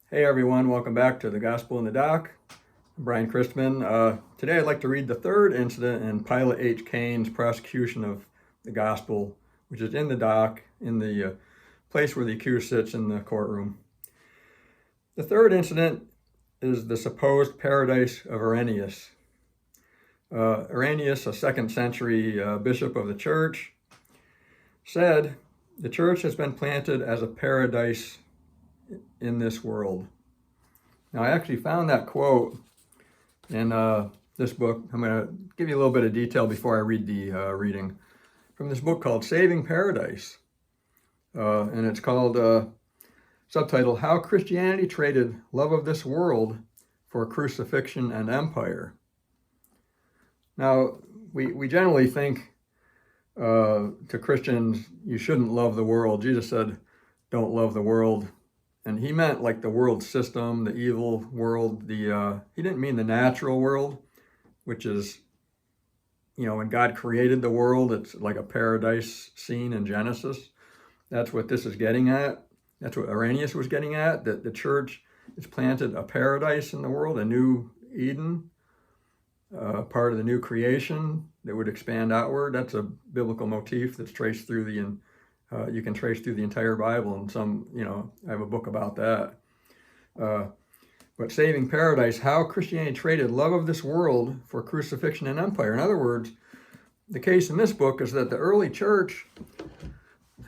Hey everyone, welcome back to the Gospel in the Dock. I'm Brian Christman. Today I'd like to read the third incident in Pilate H. Cain's prosecution of the Gospel, which is in the dock, in the place where the accused sits in the courtroom. The third incident is the supposed paradise of Iraneus. Iraneus, a 2nd century bishop of the church, said, "The church has been planted as a paradise in this world." Now, I actually found that quote in this book. I'm going to give you a little bit of detail before I read the reading from this book called Saving Paradise. And it's called, subtitled, How Christianity Traded Love of This World for Crucifixion and Empire. Now, we generally think to Christians, you shouldn't love the world. Jesus said, don't love the world. And he meant like the world system, the evil world. He didn't mean the natural world, which is, when God created the world, it's like a paradise scene in Genesis. That's what this is getting at. That's what Iraneus was getting at, that the church has planted a paradise in the world, a new Eden, part of the new creation that would expand outward. That's a biblical motif that's traced through you can trace through the entire Bible, and I have a book about that. But Saving Paradise, how Christianity traded love of this world for crucifixion and empire. In other words, the case in this book is that the early church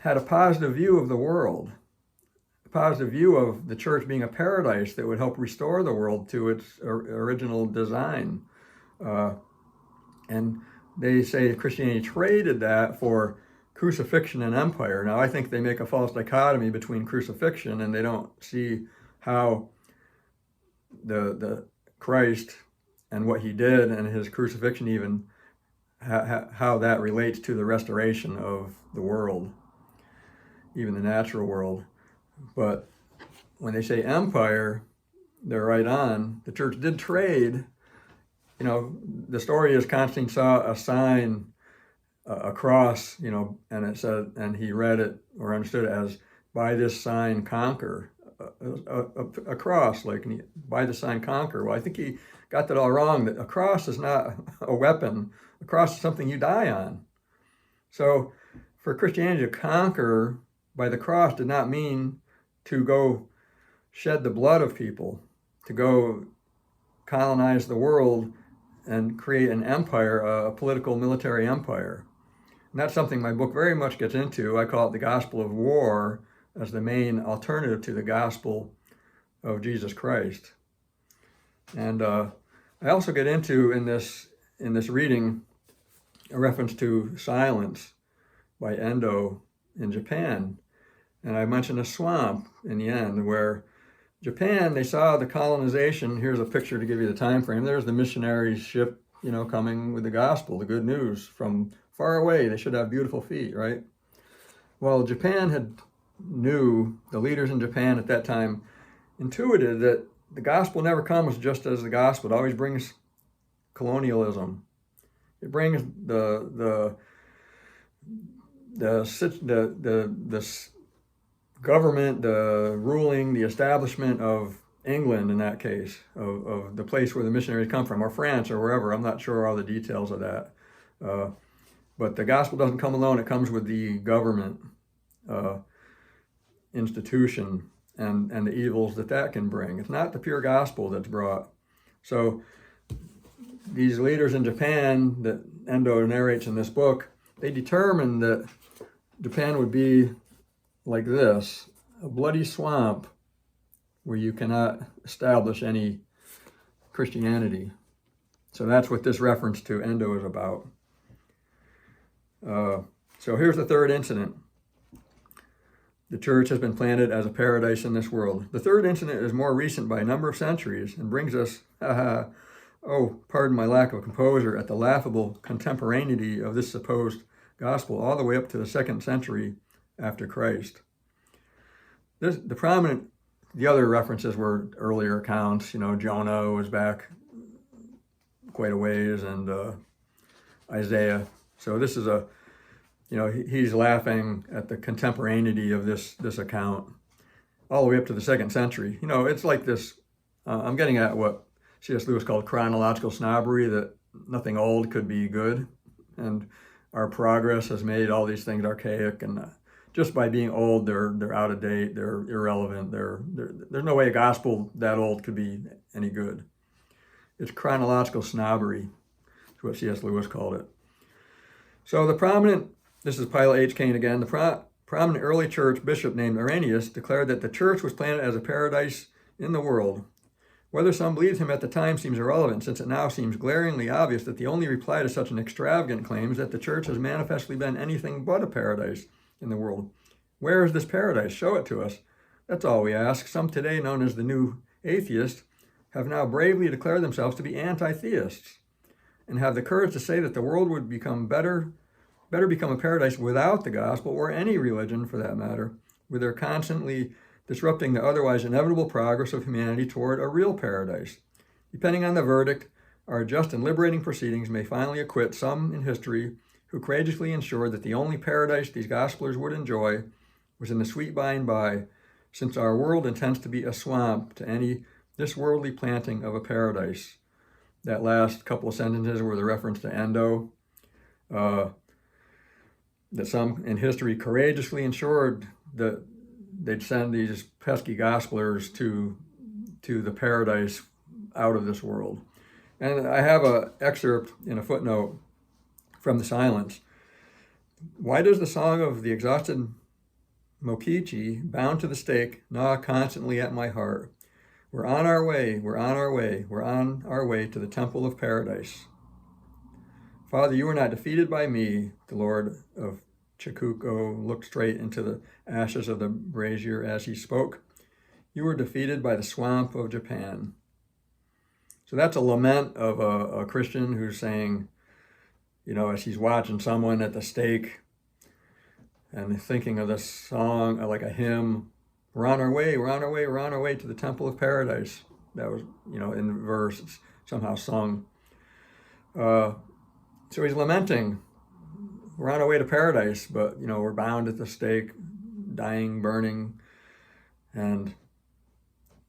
had a positive view of the world, a positive view of the church being a paradise that would help restore the world to its original design. And they say Christianity traded that for crucifixion and empire. Now, I think they make a false dichotomy between crucifixion, and they don't see how the Christ and what he did and his crucifixion, even how that relates to the restoration of the world, even the natural world. But when they say empire, they're right on. The church did trade. The story is Constantine saw a sign, a cross, and it said, and he read it or understood it as, by this sign conquer. A cross, like, by the sign conquer. Well, I think he got that all wrong, that a cross is not a weapon. A cross is something you die on. So for Christianity to conquer by the cross did not mean to go shed the blood of people, to go colonize the world and create an empire, a political military empire. And that's something my book very much gets into. I call it the gospel of war as the main alternative to the gospel of Jesus Christ. And I also get into in this reading a reference to silence by Endo in Japan. And I mentioned a swamp in the end where Japan, they saw the colonization. Here's a picture to give you the time frame. There's the missionary ship, coming with the gospel, the good news from far away. They should have beautiful feet, right? Well, the leaders in Japan at that time intuited that the gospel never comes just as the gospel. It always brings colonialism. It brings the government, the ruling, the establishment of England, in that case, of the place where the missionaries come from, or France, or wherever. I'm not sure all the details of that. But the gospel doesn't come alone. It comes with the government institution and the evils that can bring. It's not the pure gospel that's brought. So these leaders in Japan that Endo narrates in this book, they determined that Japan would be like this, a bloody swamp where you cannot establish any Christianity. So that's what this reference to Endo is about. So here's the third incident. The church has been planted as a paradise in this world. The third incident is more recent by a number of centuries and brings us, pardon my lack of composure, at the laughable contemporaneity of this supposed gospel all the way up to the 2nd century after Christ. The other references were earlier accounts. Jonah was back quite a ways, and Isaiah. So this is he's laughing at the contemporaneity of this account. all the way up to the 2nd century. You know, it's like this, I'm getting at what C.S. Lewis called chronological snobbery, that nothing old could be good. And our progress has made all these things archaic, and just by being old, they're out of date, they're irrelevant, there's no way a gospel that old could be any good. It's chronological snobbery, is what C.S. Lewis called it. So this is Pilate H. Kane again, the prominent early church bishop named Iraneus declared that the church was planted as a paradise in the world. Whether some believed him at the time seems irrelevant, since it now seems glaringly obvious that the only reply to such an extravagant claim is that the church has manifestly been anything but a paradise in the world. Where is this paradise? Show it to us. That's all we ask. Some today, known as the new atheists, have now bravely declared themselves to be anti-theists, and have the courage to say that the world would become better become a paradise without the gospel, or any religion for that matter, where they're constantly disrupting the otherwise inevitable progress of humanity toward a real paradise. Depending on the verdict, our just and liberating proceedings may finally acquit some in history who courageously ensured that the only paradise these gospelers would enjoy was in the sweet by and by, since our world intends to be a swamp to any this worldly planting of a paradise. That last couple of sentences were the reference to Endo, that some in history courageously ensured that they'd send these pesky gospelers to the paradise out of this world. And I have an excerpt in a footnote from the Silence. Why does the song of the exhausted Mokichi, bound to the stake, gnaw constantly at my heart? We're on our way, we're on our way, we're on our way to the temple of paradise. Father, you are not defeated by me. The Lord of Chikugo looked straight into the ashes of the brazier as he spoke. You were defeated by the swamp of Japan. So that's a lament of a Christian who's saying, you know, as he's watching someone at the stake and thinking of this song like a hymn, we're on our way, we're on our way, we're on our way to the temple of paradise. That was, you know, in verse, it's somehow sung. So he's lamenting, we're on our way to paradise, but, you know, we're bound at the stake, dying, burning. And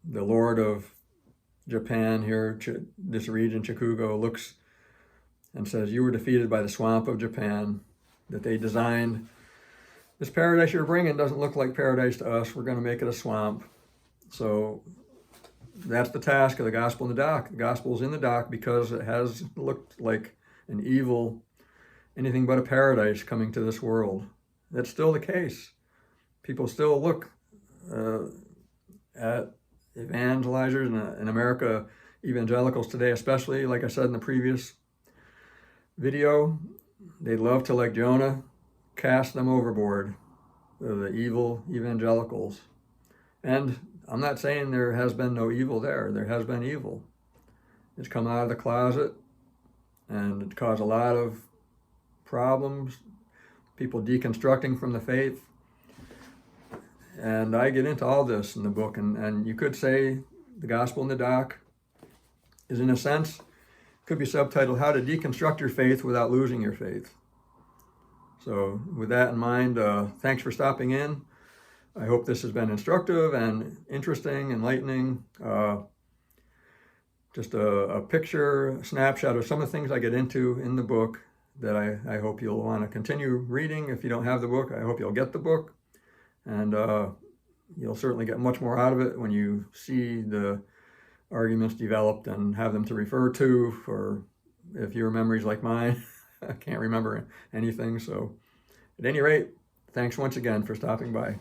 the Lord of Japan here, this region, Chikugo, looks and says, you were defeated by the swamp of Japan, that they designed. This paradise you're bringing doesn't look like paradise to us. We're going to make it a swamp. So that's the task of the gospel in the dock. The gospel is in the dock because it has looked like an evil, anything but a paradise coming to this world. That's still the case. People still look at evangelizers in America, evangelicals today, especially, like I said in the previous video, they love to, like Jonah, cast them overboard, the evil evangelicals. And I'm not saying there has been no evil there. There has been evil. It's come out of the closet, and it caused a lot of problems, people deconstructing from the faith. And I get into all this in the book, and you could say the gospel in the dock is, in a sense, could be subtitled How to Deconstruct Your Faith Without Losing Your Faith. So with that in mind, thanks for stopping in. I hope this has been instructive and interesting, enlightening. Just a picture, a snapshot of some of the things I get into in the book that I hope you'll want to continue reading. If you don't have the book, I hope you'll get the book. And you'll certainly get much more out of it when you see the arguments developed and have them to refer to, for if your memory's like mine, I can't remember anything. So at any rate, thanks once again for stopping by.